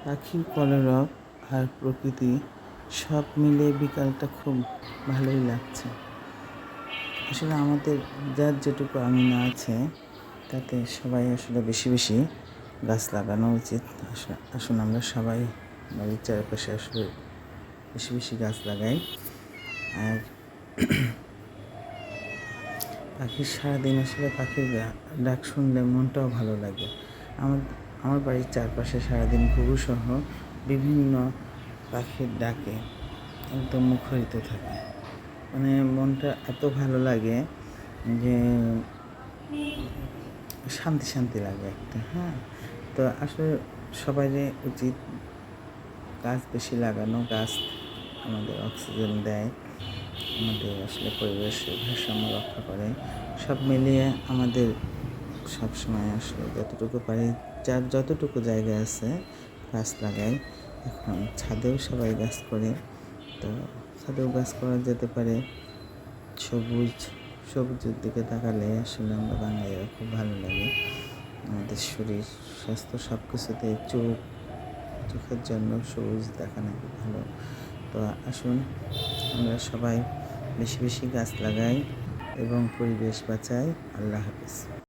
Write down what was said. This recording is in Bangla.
পাখির কলরব আর প্রকৃতি সব মিলে বিকালটা খুব ভালোই লাগছে। আসলে আমাদের যার যেটুকু আঙিনা আছে তাতে সবাই আসলে বেশি বেশি গাছ লাগানো উচিত। আসুন আমরা সবাই বাড়ির চারপাশে আসলে বেশি বেশি গাছ লাগাই। আর পাখির সারাদিন আসলে পাখির ডাক শুনলে মনটাও ভালো লাগে। আমার আমার বাড়ির চারপাশে সারাদিন ঘুঘুসহ বিভিন্ন পাখির ডাকে একদম মুখরিত থাকে। মানে মনটা এত ভালো লাগে যে শান্তি শান্তি লাগে একটা। তো আসলে সবারই উচিত গাছ বেশি লাগানো। গাছ আমাদের অক্সিজেন দেয়, আমাদের আসলে পরিবেশের ভারসাম্য রক্ষা করে। সব মিলিয়ে আমাদের সবসময় আসলে যতটুকু পারি, যার যতটুকু জায়গা আছে গাছ লাগাই। এখন ছাদেও সবাই গাছ করে, তো ছাদেও গাছ করা যেতে পারে। সবুজের দিকে তাকালে আসলে আমরা বাঙালিরা খুব ভালো লাগে। আমাদের শরীর স্বাস্থ্য সব কিছুতে চোখের জন্য সবুজ দেখা নাকি ভালো। তো আসুন আমরা সবাই বেশি বেশি গাছ লাগাই এবং পরিবেশ বাঁচাই। আল্লাহ হাফেজ।